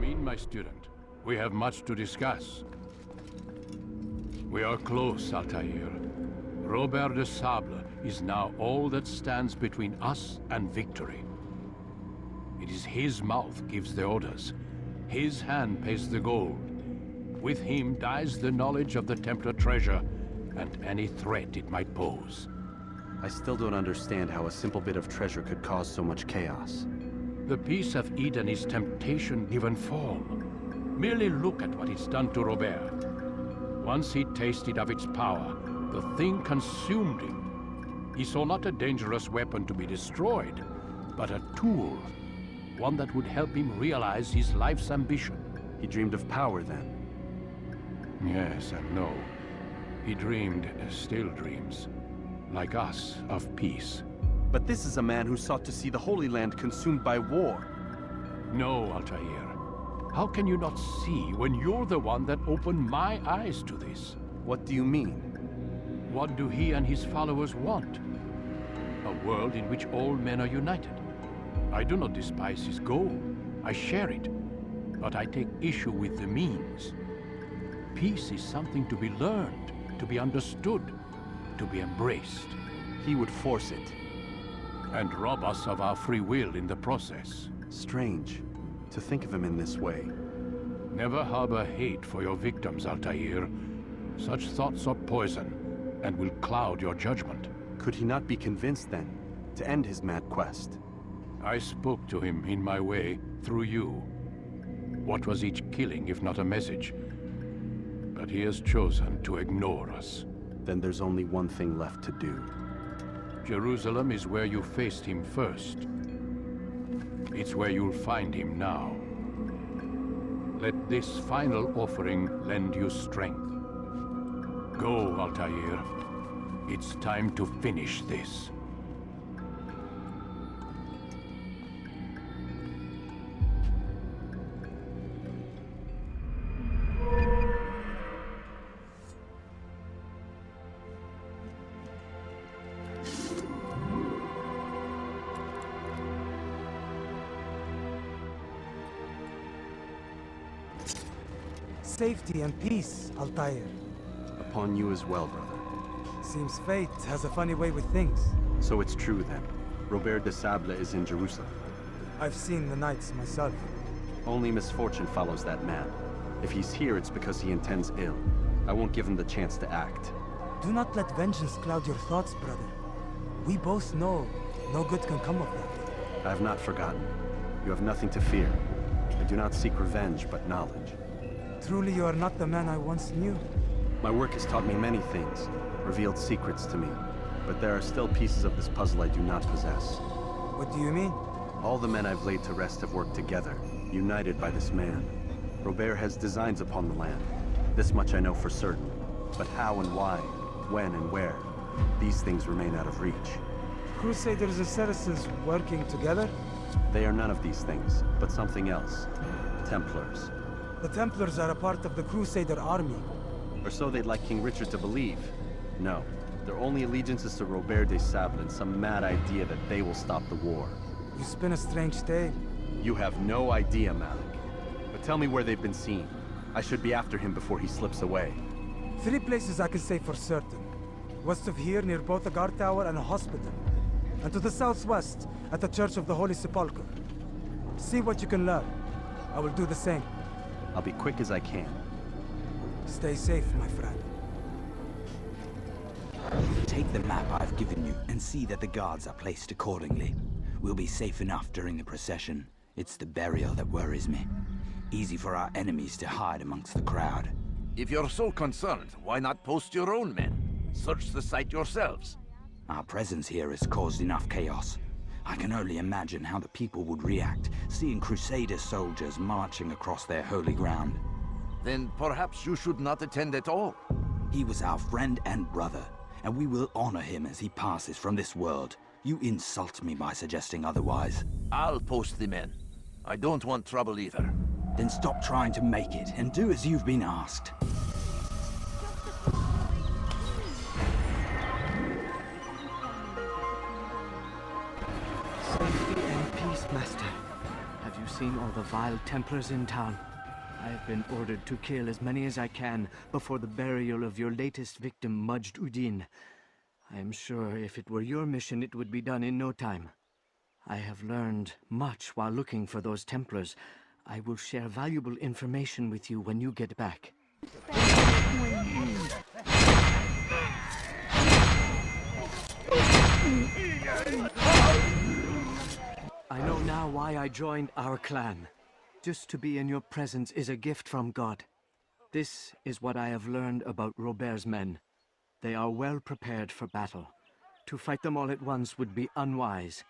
in, my student. We have much to discuss. We are close, Altair. Robert de Sable is now all that stands between us and victory. It is his mouth gives the orders. His hand pays the gold. With him dies the knowledge of the Templar treasure and any threat it might pose. I still don't understand how a simple bit of treasure could cause so much chaos. The peace of Eden is temptation given form. Merely look at what it's done to Robert. Once he tasted of its power, the thing consumed him. He saw not a dangerous weapon to be destroyed, but a tool. One that would help him realize his life's ambition. He dreamed of power then? Yes and no. He dreamed, still dreams, like us, of peace. But this is a man who sought to see the Holy Land consumed by war. No, Altair. How can you not see when you're the one that opened my eyes to this? What do you mean? What do he and his followers want? A world in which all men are united. I do not despise his goal. I share it. But I take issue with the means. Peace is something to be learned, to be understood, to be embraced. He would force it. And rob us of our free will in the process. Strange, to think of him in this way. Never harbor hate for your victims, Altair. Such thoughts are poison, and will cloud your judgment. Could he not be convinced, then, to end his mad quest? I spoke to him in my way, through you. What was each killing if not a message? But he has chosen to ignore us. Then there's only one thing left to do. Jerusalem is where you faced him first. It's where you'll find him now. Let this final offering lend you strength. Go, Altair. It's time to finish this. Safety and peace, Altair. Upon you as well, brother. Seems fate has a funny way with things. So it's true then. Robert de Sable is in Jerusalem. I've seen the knights myself. Only misfortune follows that man. If he's here, it's because he intends ill. I won't give him the chance to act. Do not let vengeance cloud your thoughts, brother. We both know no good can come of that. I have not forgotten. You have nothing to fear. I do not seek revenge, but knowledge. Truly you are not the man I once knew. My work has taught me many things, revealed secrets to me. But there are still pieces of this puzzle I do not possess. What do you mean? All the men I've laid to rest have worked together, united by this man. Robert has designs upon the land. This much I know for certain. But how and why, when and where, these things remain out of reach. Crusaders and Saracens working together? They are none of these things, but something else. Templars. The Templars are a part of the Crusader army. Or so they'd like King Richard to believe. No, their only allegiance is to Robert de Sable and some mad idea that they will stop the war. You spin a strange tale. You have no idea, Malik. But tell me where they've been seen. I should be after him before he slips away. 3 places I can say for certain. West of here, near both a guard tower and a hospital. And to the southwest, at the Church of the Holy Sepulchre. See what you can learn. I will do the same. I'll be quick as I can. Stay safe, my friend. Take the map I've given you and see that the guards are placed accordingly. We'll be safe enough during the procession. It's the burial that worries me. Easy for our enemies to hide amongst the crowd. If you're so concerned, why not post your own men? Search the site yourselves. Our presence here has caused enough chaos. I can only imagine how the people would react, seeing Crusader soldiers marching across their holy ground. Then perhaps you should not attend at all. He was our friend and brother, and we will honor him as he passes from this world. You insult me by suggesting otherwise. I'll post the men. I don't want trouble either. Then stop trying to make it, and do as you've been asked. Safety and peace, Master. Have you seen all the vile Templars in town? I have been ordered to kill as many as I can before the burial of your latest victim, Majd Udin. I am sure if it were your mission, it would be done in no time. I have learned much while looking for those Templars. I will share valuable information with you when you get back. I know now why I joined our clan. Just to be in your presence is a gift from God. This is what I have learned about Robert's men. They are well prepared for battle. To fight them all at once would be unwise.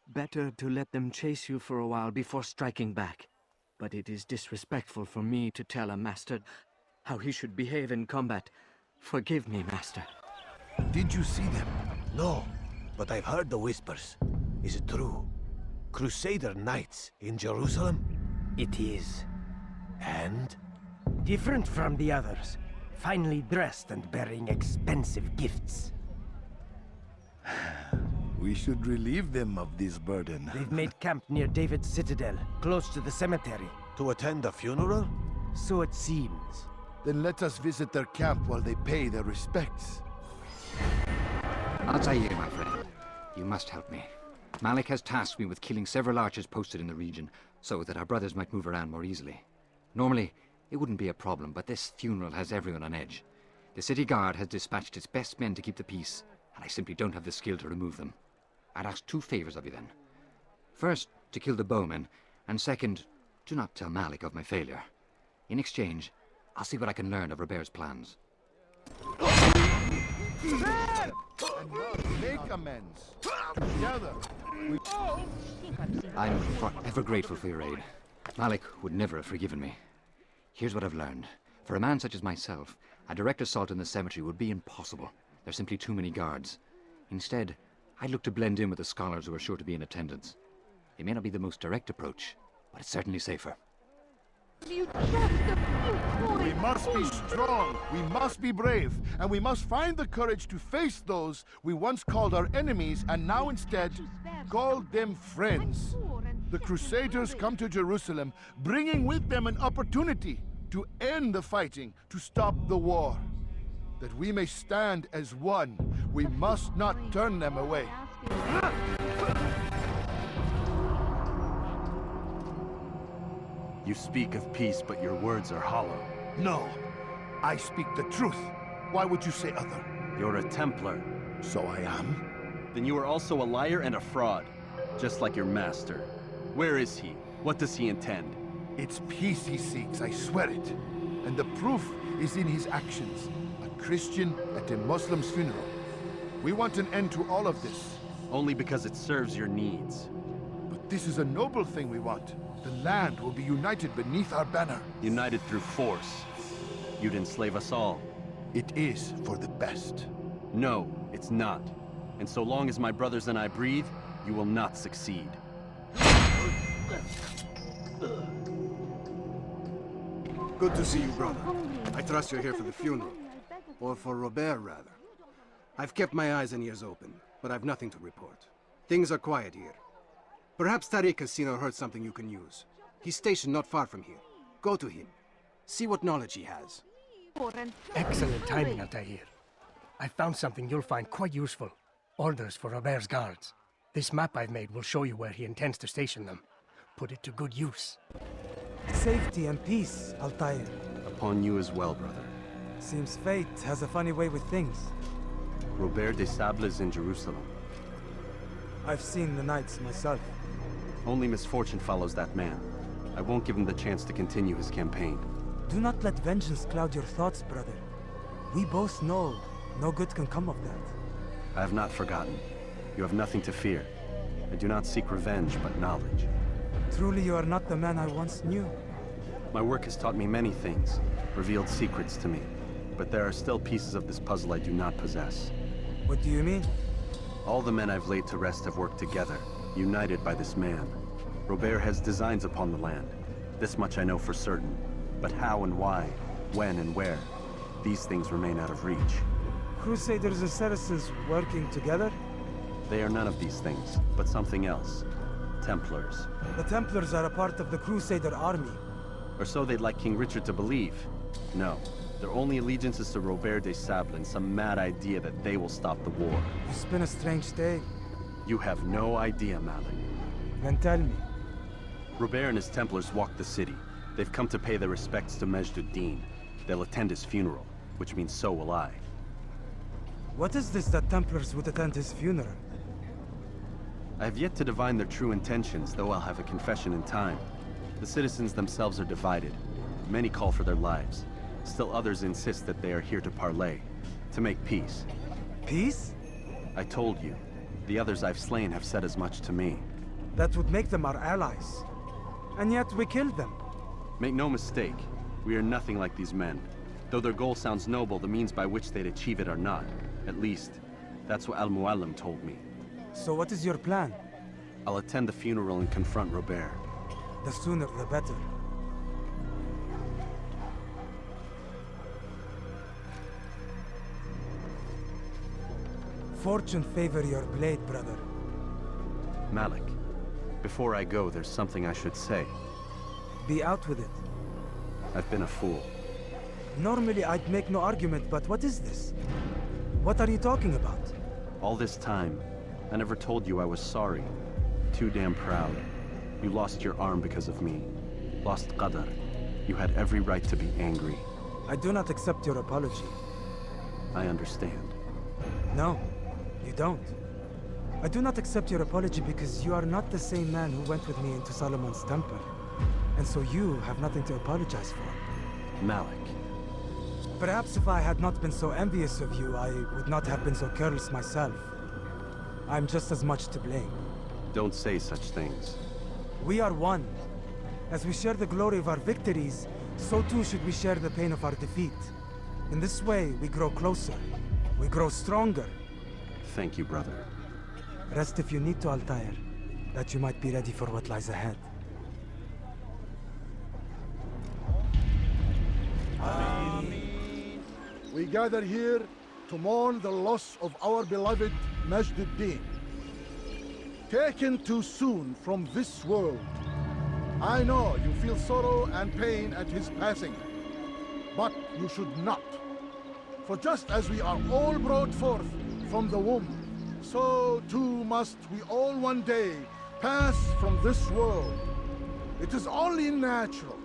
Better to let them chase you for a while before striking back. But it is disrespectful for me to tell a master how he should behave in combat. Forgive me, master. Did you see them? No, but I've heard the whispers. Is it true? Crusader knights in Jerusalem? It is. And? Different from the others. Finely dressed and bearing expensive gifts. We should relieve them of this burden. They've made camp near David's citadel, close to the cemetery. To attend a funeral? So it seems. Then let us visit their camp while they pay their respects. Altair, my friend. You must help me. Malik has tasked me with killing several archers posted in the region, so that our brothers might move around more easily. Normally, it wouldn't be a problem, but this funeral has everyone on edge. The city guard has dispatched its best men to keep the peace, and I simply don't have the skill to remove them. I'd ask 2 favors of you then. First, to kill the bowmen, and second, do not tell Malik of my failure. In exchange, I'll see what I can learn of Robert's plans. Make amends. Together. I'm forever grateful for your aid. Malik would never have forgiven me. Here's what I've learned. For a man such as myself, a direct assault in the cemetery would be impossible. There's simply too many guards. Instead, I'd look to blend in with the scholars who are sure to be in attendance. It may not be the most direct approach, but it's certainly safer. We must be strong, we must be brave, and we must find the courage to face those we once called our enemies and now instead call them friends. The Crusaders come to Jerusalem, bringing with them an opportunity to end the fighting, to stop the war. That we may stand as one, we must not turn them away. You speak of peace, but your words are hollow. No, I speak the truth. Why would you say other? You're a Templar. So I am. Then you are also a liar and a fraud, just like your master. Where is he? What does he intend? It's peace he seeks, I swear it. And the proof is in his actions. A Christian at a Muslim's funeral. We want an end to all of this. Only because it serves your needs. But this is a noble thing we want. The land will be united beneath our banner. United through force. You'd enslave us all. It is for the best. No, it's not. And so long as my brothers and I breathe, you will not succeed. Good to see you, brother. I trust you're here for the funeral. Or for Robert, rather. I've kept my eyes and ears open, but I've nothing to report. Things are quiet here. Perhaps Tariq has seen or heard something you can use. He's stationed not far from here. Go to him. See what knowledge he has. Excellent timing, Altair. I found something you'll find quite useful. Orders for Robert's guards. This map I've made will show you where he intends to station them. Put it to good use. Safety and peace, Altair. Upon you as well, brother. Seems fate has a funny way with things. Robert de Sable is in Jerusalem. I've seen the knights myself. Only misfortune follows that man. I won't give him the chance to continue his campaign. Do not let vengeance cloud your thoughts, brother. We both know no good can come of that. I have not forgotten. You have nothing to fear. I do not seek revenge, but knowledge. Truly you are not the man I once knew. My work has taught me many things, revealed secrets to me. But there are still pieces of this puzzle I do not possess. What do you mean? All the men I've laid to rest have worked together, united by this man. Robert has designs upon the land. This much I know for certain. But how and why, when and where, these things remain out of reach. Crusaders and Saracens working together? They are none of these things, but something else. Templars. The Templars are a part of the Crusader army. Or so they'd like King Richard to believe. No, their only allegiance is to Robert de Sable and some mad idea that they will stop the war. You spin a strange tale. You have no idea, Malik. Then tell me. Robert and his Templars walk the city. They've come to pay their respects to Majd-ud-Din. They'll attend his funeral, which means so will I. What is this that Templars would attend his funeral? I have yet to divine their true intentions, though I'll have a confession in time. The citizens themselves are divided. Many call for their lives. Still others insist that they are here to parley, to make peace. Peace? I told you. The others I've slain have said as much to me. That would make them our allies. And yet we killed them. Make no mistake, we are nothing like these men. Though their goal sounds noble, the means by which they'd achieve it are not. At least, that's what Al-Mualim told me. So what is your plan? I'll attend the funeral and confront Robert. The sooner the better. Fortune favor your blade, brother. Malik, before I go, there's something I should say. Be out with it. I've been a fool. Normally I'd make no argument, but what is this? What are you talking about? All this time, I never told you I was sorry. Too damn proud. You lost your arm because of me. Lost Qadr. You had every right to be angry. I do not accept your apology. I understand. No, you don't. I do not accept your apology because you are not the same man who went with me into Solomon's temple. And so you have nothing to apologize for. Malik. Perhaps if I had not been so envious of you, I would not have been so careless myself. I'm just as much to blame. Don't say such things. We are one. As we share the glory of our victories, so too should we share the pain of our defeat. In this way, we grow closer. We grow stronger. Thank you, brother. Rest if you need to, Altair, that you might be ready for what lies ahead. We gather here to mourn the loss of our beloved Majd-ud-Din. Taken too soon from this world. I know you feel sorrow and pain at his passing, but you should not. For just as we are all brought forth from the womb, so too must we all one day pass from this world. It is only natural,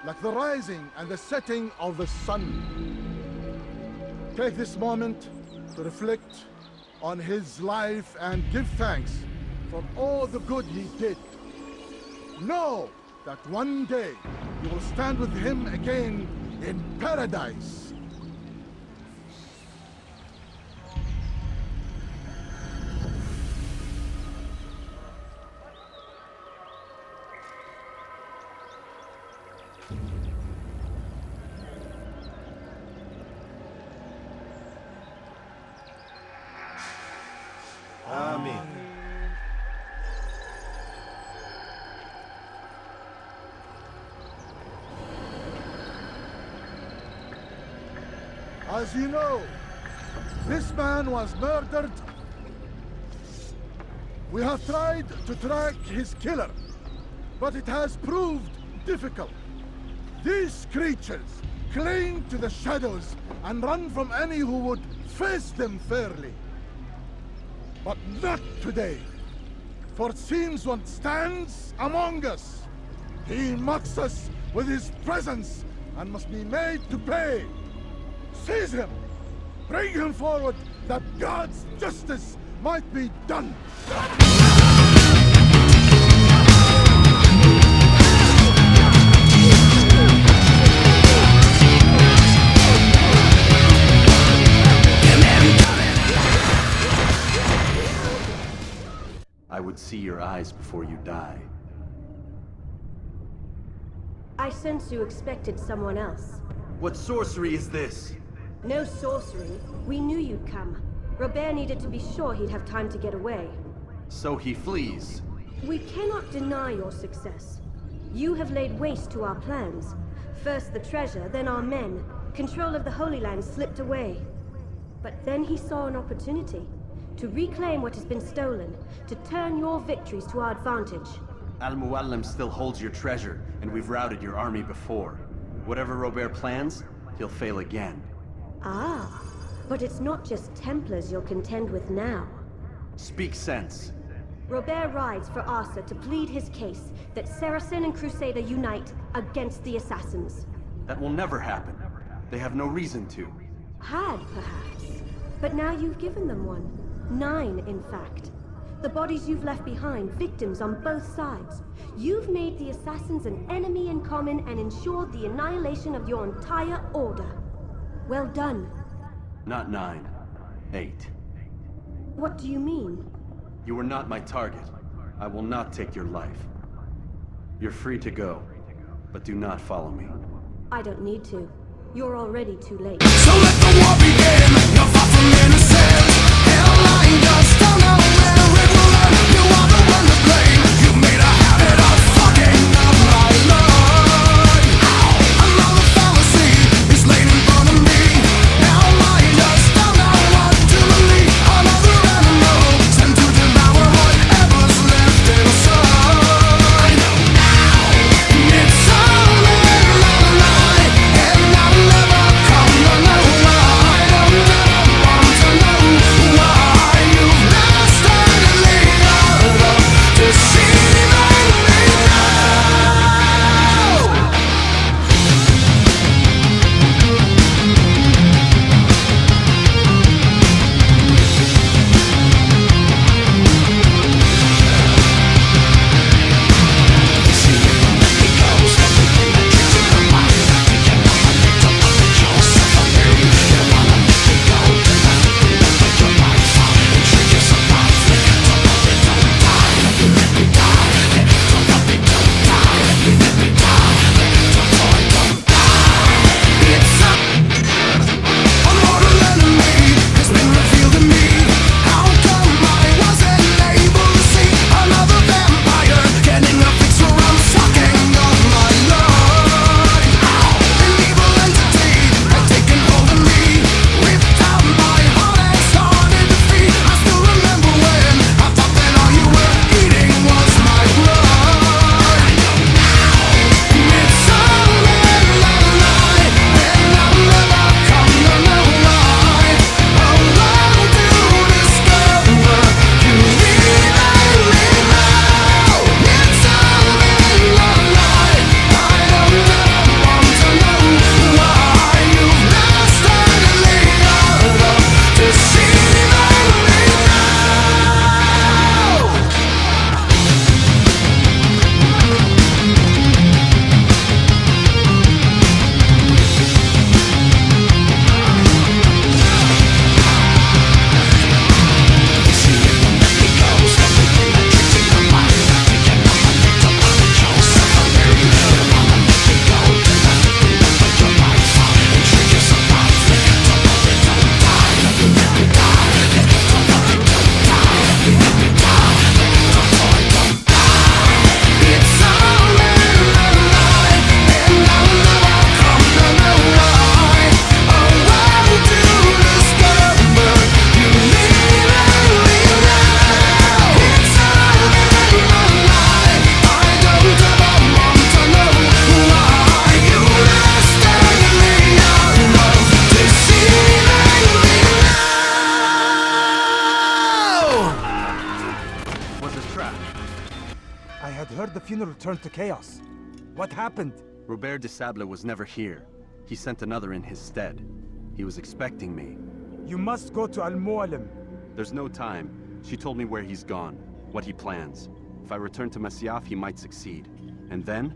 like the rising and the setting of the sun. Take this moment to reflect on his life and give thanks for all the good he did. Know that one day you will stand with him again in paradise. Amen. As you know, this man was murdered. We have tried to track his killer, but it has proved difficult. These creatures cling to the shadows and run from any who would face them fairly. But not today, for it seems one stands among us. He mocks us with his presence and must be made to pay. Seize him! Bring him forward that God's justice might be done! I would see your eyes before you die. I sense you expected someone else. What sorcery is this? No sorcery. We knew you'd come. Robert needed to be sure he'd have time to get away. So he flees. We cannot deny your success. You have laid waste to our plans. First the treasure, then our men. Control of the Holy Land slipped away. But then he saw an opportunity. To reclaim what has been stolen, to turn your victories to our advantage. Al-Muallim still holds your treasure, and we've routed your army before. Whatever Robert plans, he'll fail again. Ah, but it's not just Templars you'll contend with now. Speak sense. Robert rides for Asa to plead his case that Saracen and Crusader unite against the Assassins. That will never happen. They have no reason to. Had, perhaps. But now you've given them one. 9, in fact. The bodies you've left behind, victims on both sides. You've made the Assassins an enemy in common and ensured the annihilation of your entire order. Well done. Not 9. 8. What do you mean? You are not my target. I will not take your life. You're free to go, but do not follow me. I don't need to. You're already too late. So let the war begin. You're far from innocent. Hell-lying dust don't know where it will end. You are the one to blame. You've made a habit of fucking up my blood. Another fallacy is laid in front of me. Hell-lying dust don't know what to believe. Another animal sent to devour whatever's left inside. It's all in a lie, and I'll never come to know why. I don't ever want to know why you've never started me out of deceiving me now. I had heard the funeral turned to chaos. What happened? Robert de Sable was never here. He sent another in his stead. He was expecting me. You must go to Al-Muallim. There's no time. She told me where he's gone, what he plans. If I return to Masyaf, he might succeed. And then,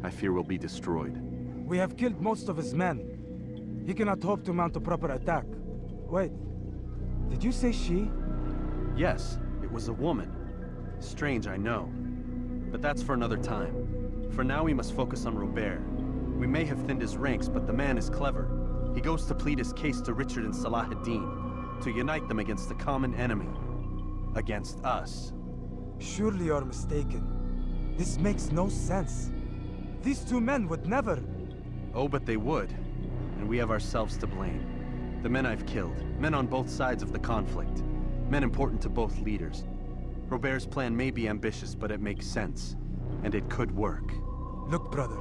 I fear we'll be destroyed. We have killed most of his men. He cannot hope to mount a proper attack. Wait, did you say she? Yes, it was a woman. Strange, I know. But that's for another time. For now, we must focus on Robert. We may have thinned his ranks, but the man is clever. He goes to plead his case to Richard and Salah ad-Din, to unite them against the common enemy. Against us. Surely you're mistaken. This makes no sense. These two men would never... Oh, but they would. And we have ourselves to blame. The men I've killed, men on both sides of the conflict. Men important to both leaders. Robert's plan may be ambitious, but it makes sense. And it could work. Look, brother.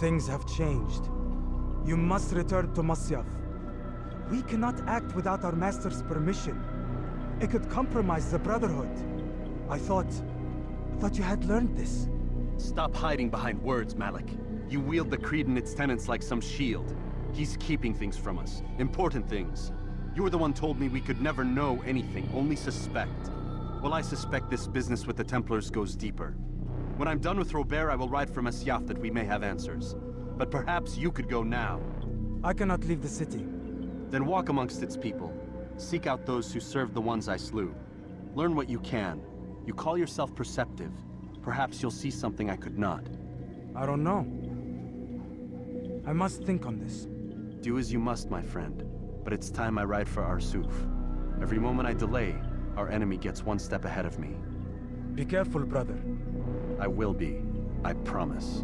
Things have changed. You must return to Masyaf. We cannot act without our master's permission. It could compromise the Brotherhood. I thought you had learned this. Stop hiding behind words, Malik. You wield the Creed and its tenets like some shield. He's keeping things from us. Important things. You were the one told me we could never know anything, only suspect. Well, I suspect this business with the Templars goes deeper. When I'm done with Robert, I will ride for Masyaf that we may have answers. But perhaps you could go now. I cannot leave the city. Then walk amongst its people. Seek out those who served the ones I slew. Learn what you can. You call yourself perceptive. Perhaps you'll see something I could not. I don't know. I must think on this. Do as you must, my friend. But it's time I ride for Arsuf. Every moment I delay, our enemy gets one step ahead of me. Be careful, brother. I will be. I promise.